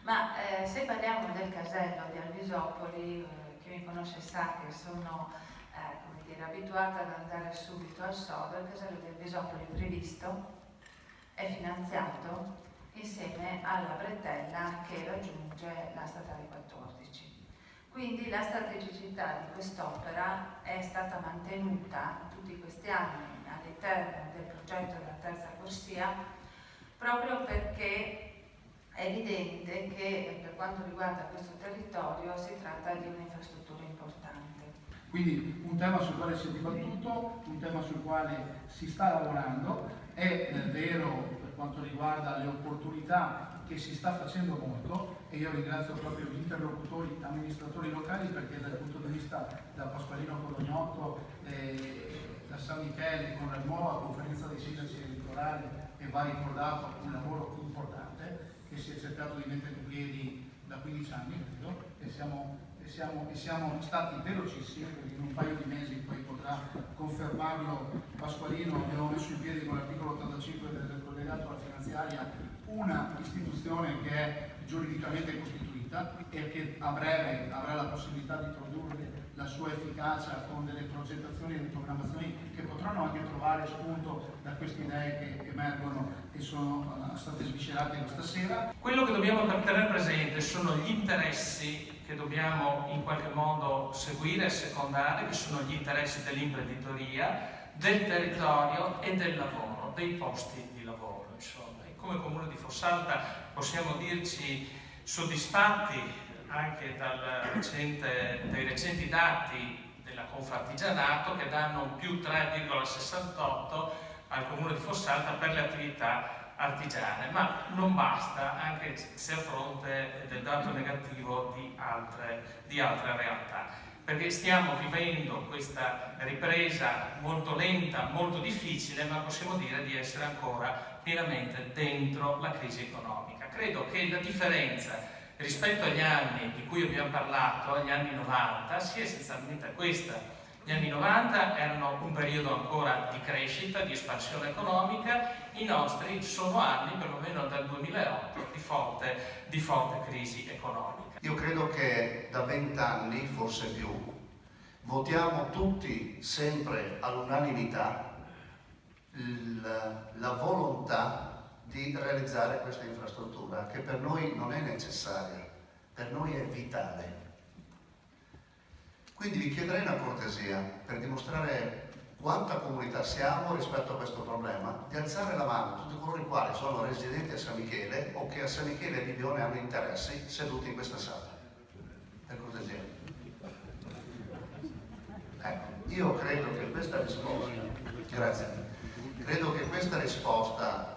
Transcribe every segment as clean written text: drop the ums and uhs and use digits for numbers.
Ma se parliamo del casello di Alvisopoli, chi mi conosce sa che sono come dire, abituata ad andare subito al sodo. Il casello di Alvisopoli è previsto, è finanziato insieme alla bretella che raggiunge la statale 14. Quindi la strategicità di quest'opera è stata mantenuta tutti questi anni all'interno del progetto della terza corsia, proprio perché è evidente che per quanto riguarda questo territorio si tratta di un'infrastruttura importante. Quindi un tema sul quale si è dibattuto, un tema sul quale si sta lavorando, è vero per quanto riguarda le opportunità che si sta facendo molto, e io ringrazio proprio gli interlocutori amministratori locali, perché dal punto di vista da Pasqualino Codognotto da San Michele, con la nuova conferenza dei sindaci elettorali, e va ricordato un lavoro importante che si è cercato di mettere in piedi da 15 anni, credo, e siamo stati velocissimi, perché in un paio di mesi poi potrà confermarlo Pasqualino. Abbiamo messo in piedi con l'articolo 85 del collegato alla finanziaria una istituzione che è giuridicamente costituita e che a breve avrà la possibilità di produrre la sua efficacia con delle progettazioni e delle programmazioni che potranno anche trovare spunto da queste idee che emergono e sono state sviscerate questa sera. Quello che dobbiamo tenere presente sono gli interessi che dobbiamo in qualche modo seguire e secondare, che sono gli interessi dell'imprenditoria, del territorio e del lavoro, dei posti di lavoro, insomma. E come Comune di Fossalta possiamo dirci soddisfatti anche dai recenti dati della Confartigianato, che danno un più 3,68 al Comune di Fossalta per le attività artigiane, ma non basta, anche se a fronte del dato negativo di altre realtà, perché stiamo vivendo questa ripresa molto lenta, molto difficile, ma possiamo dire di essere ancora pienamente dentro la crisi economica. Credo che la differenza rispetto agli anni di cui abbiamo parlato, agli anni 90, sia essenzialmente questa. Gli anni 90 erano un periodo ancora di crescita, di espansione economica, i nostri sono anni, perlomeno dal 2008, di forte crisi economica. Io credo che da 20 anni, forse più, votiamo tutti sempre all'unanimità la volontà di realizzare questa infrastruttura, che per noi non è necessaria, per noi è vitale. Quindi vi chiederei una cortesia, per dimostrare quanta comunità siamo rispetto a questo problema, di alzare la mano tutti coloro i quali sono residenti a San Michele o che a San Michele e Bibione hanno interessi, seduti in questa sala. Per cortesia. Ecco, io credo che questa risposta, grazie, credo che questa risposta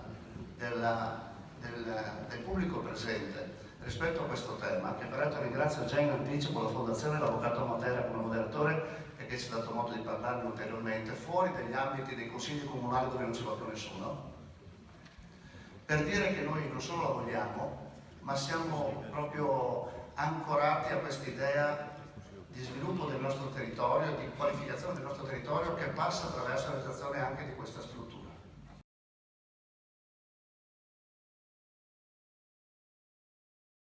del pubblico presente rispetto a questo tema, che peraltro ringrazio già in anticipo la Fondazione l'Avvocato Matera come moderatore, perché ci ha dato modo di parlarne ulteriormente, fuori dagli ambiti dei consigli comunali dove non ci va più nessuno, per dire che noi non solo la vogliamo, ma siamo proprio ancorati a quest'idea di sviluppo del nostro territorio, di qualificazione del nostro territorio, che passa attraverso la realizzazione anche di questa struttura.